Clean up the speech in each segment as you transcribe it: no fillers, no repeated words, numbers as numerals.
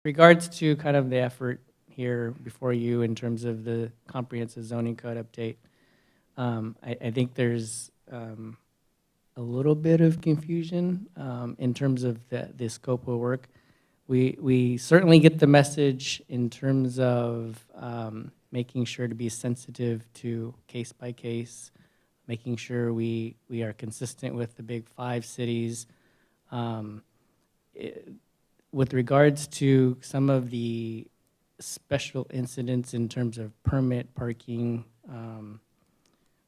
regards to kind of the effort here before you in terms of the comprehensive zoning code update, I think there's a little bit of confusion in terms of the scope of work. We certainly get the message in terms of making sure to be sensitive to case by case, making sure we are consistent with the big 5 cities. With regards to some of the special incidents in terms of permit parking,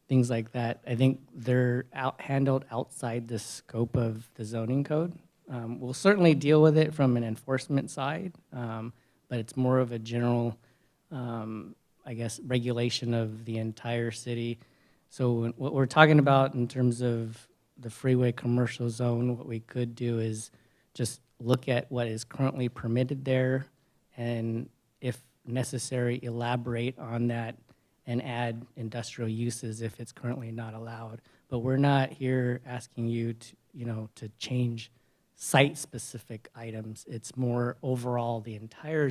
things like that, I think they're handled outside the scope of the zoning code. We'll certainly deal with it from an enforcement side, but it's more of a general, I guess, regulation of the entire city. So what we're talking about in terms of the freeway commercial zone, what we could do is just look at what is currently permitted there, and if necessary, elaborate on that and add industrial uses if it's currently not allowed. But we're not here asking you to, to change site-specific items. It's more overall the entire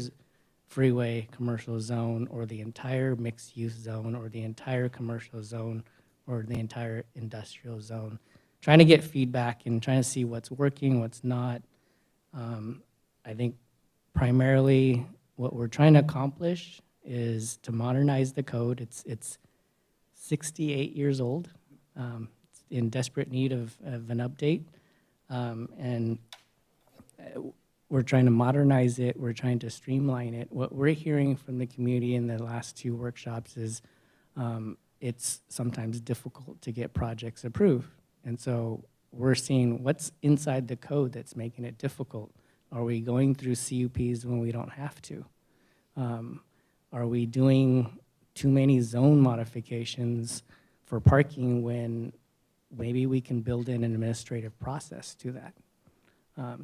freeway commercial zone, or the entire mixed-use zone, or the entire commercial zone, or the entire industrial zone. Trying to get feedback and trying to see what's working, what's not. I think primarily what we're trying to accomplish is to modernize the code. It's 68 years old. It's in desperate need of an update. And we're trying to modernize it. We're trying to streamline it. What we're hearing from the community in the last 2 workshops is it's sometimes difficult to get projects approved. And so we're seeing what's inside the code that's making it difficult. Are we going through CUPs when we don't have to? Are we doing too many zone modifications for parking when maybe we can build in an administrative process to that?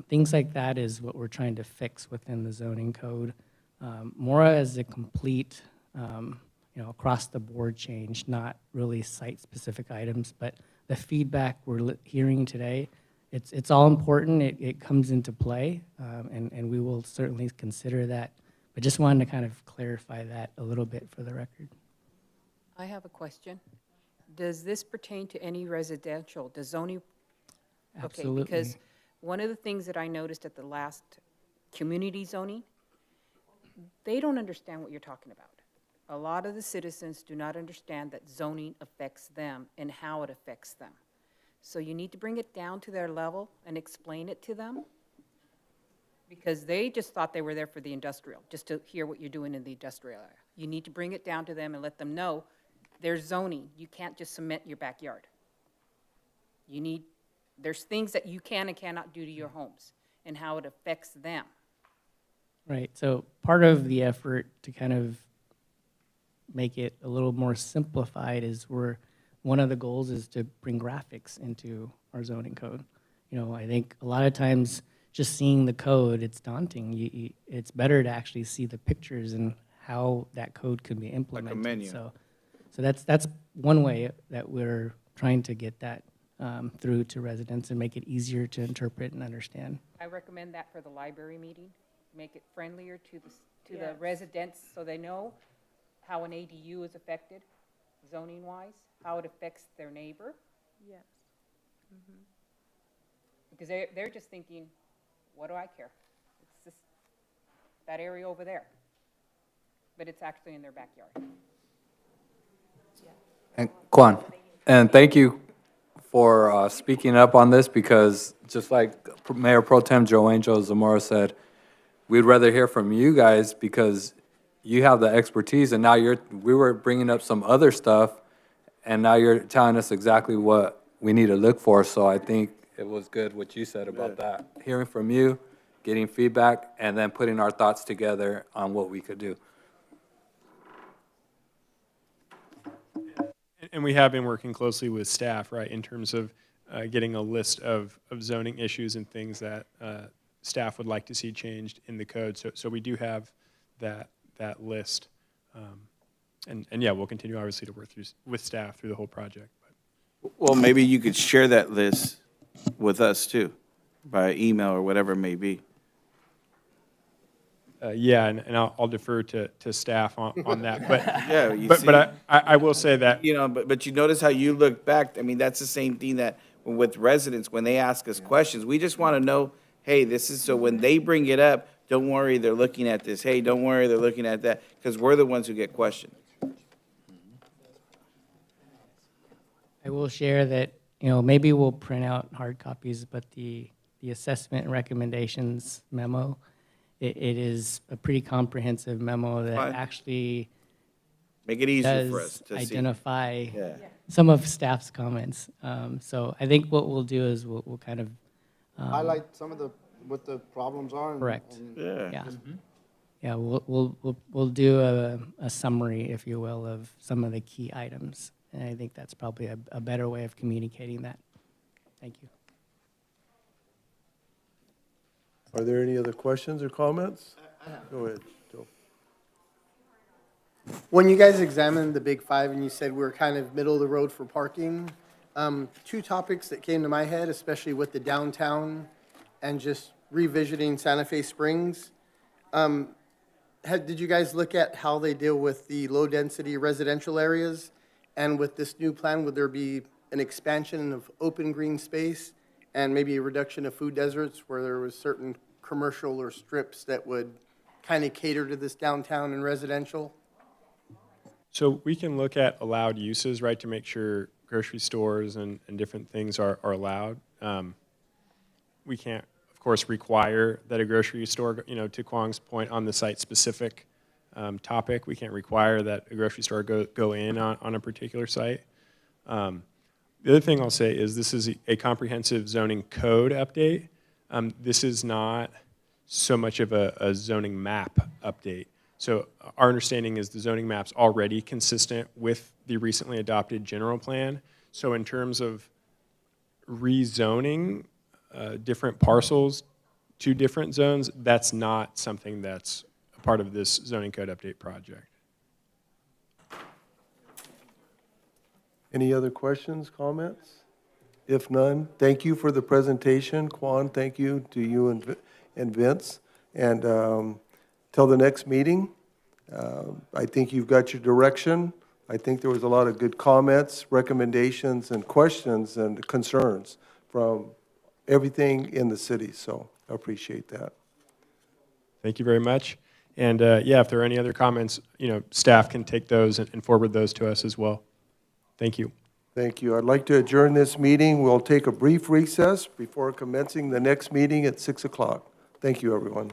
Things like that is what we're trying to fix within the zoning code, more as a complete, across the board change, not really site-specific items, but the feedback we're hearing today, it's all important. It comes into play, and we will certainly consider that. But just wanted to kind of clarify that a little bit for the record. I have a question. Does this pertain to any residential? Does zoning? Absolutely. Okay, because one of the things that I noticed at the last community zoning, they don't understand what you're talking about. A lot of the citizens do not understand that zoning affects them and how it affects them. So you need to bring it down to their level and explain it to them, because they just thought they were there for the industrial, just to hear what you're doing in the industrial area. You need to bring it down to them and let them know there's zoning. You can't just cement your backyard. There's things that you can and cannot do to your homes and how it affects them. Right, so part of the effort to kind of make it a little more simplified is one of the goals is to bring graphics into our zoning code. I think a lot of times just seeing the code, it's daunting. It's better to actually see the pictures and how that code could be implemented. Like a menu. So that's one way that we're trying to get that through to residents and make it easier to interpret and understand. I recommend that for the library meeting. Make it friendlier to the residents so they know how an ADU is affected, zoning-wise, how it affects their neighbor. Yes. Mm-hmm. Because they're just thinking, what do I care? It's just that area over there. But it's actually in their backyard. And Kwan, and thank you for speaking up on this, because just like Mayor Pro Tem Joe Angel Zamora said, we'd rather hear from you guys because you have the expertise, and now we were bringing up some other stuff, and now you're telling us exactly what we need to look for. So I think it was good what you said about that. Hearing from you, getting feedback, and then putting our thoughts together on what we could do. And we have been working closely with staff, right, in terms of getting a list of zoning issues and things that staff would like to see changed in the code. So we do have that list. And yeah, we'll continue obviously to work with staff through the whole project. Well, maybe you could share that list with us too, by email or whatever it may be. Yeah, and I'll defer to staff on that. But, Yeah, you see. but I will say that, You know, but you notice how you look back, I mean, that's the same thing that with residents, when they ask us questions, we just want to know, hey, this is, so when they bring it up, don't worry, they're looking at this, hey, don't worry, they're looking at that, because we're the ones who get questioned. I will share that, maybe we'll print out hard copies, but the assessment and recommendations memo, it is a pretty comprehensive memo that Fine. actually Make it easier for us does to see. identify Yeah. some of staff's comments. So I think what we'll do is we'll kind of, Highlight some of what the problems are. Correct. Yeah. yeah. Yeah, we'll do a summary, if you will, of some of the key items. And I think that's probably a better way of communicating that. Thank you. Are there any other questions or comments? Go ahead, Joe. When you guys examined the Big Five and you said we're kind of middle of the road for parking, two topics that came to my head, especially with the downtown and just revisiting Santa Fe Springs. Did you guys look at how they deal with the low-density residential areas? And with this new plan, would there be an expansion of open green space and maybe a reduction of food deserts where there was certain commercial or strips that would kind of cater to this downtown and residential? so we can look at allowed uses, right, to make sure grocery stores and different things are allowed. We can't, of course, require that a grocery store, to Kwong's point on the site-specific topic, we can't require that a grocery store go in on a particular site. The other thing I'll say is this is a comprehensive zoning code update. This is not so much of a zoning map update. So our understanding is the zoning map's already consistent with the recently adopted general plan. So in terms of rezoning different parcels to different zones, that's not something that's a part of this zoning code update project. Any other questions, comments? If none, thank you for the presentation. Quan, thank you to you and Vince. And till the next meeting, I think you've got your direction. I think there was a lot of good comments, recommendations, and questions and concerns from everything in the city, so I appreciate that. Thank you very much. And yeah, if there are any other comments, staff can take those and forward those to us as well. Thank you. Thank you. I'd like to adjourn this meeting. We'll take a brief recess before commencing the next meeting at 6 o'clock. Thank you, everyone.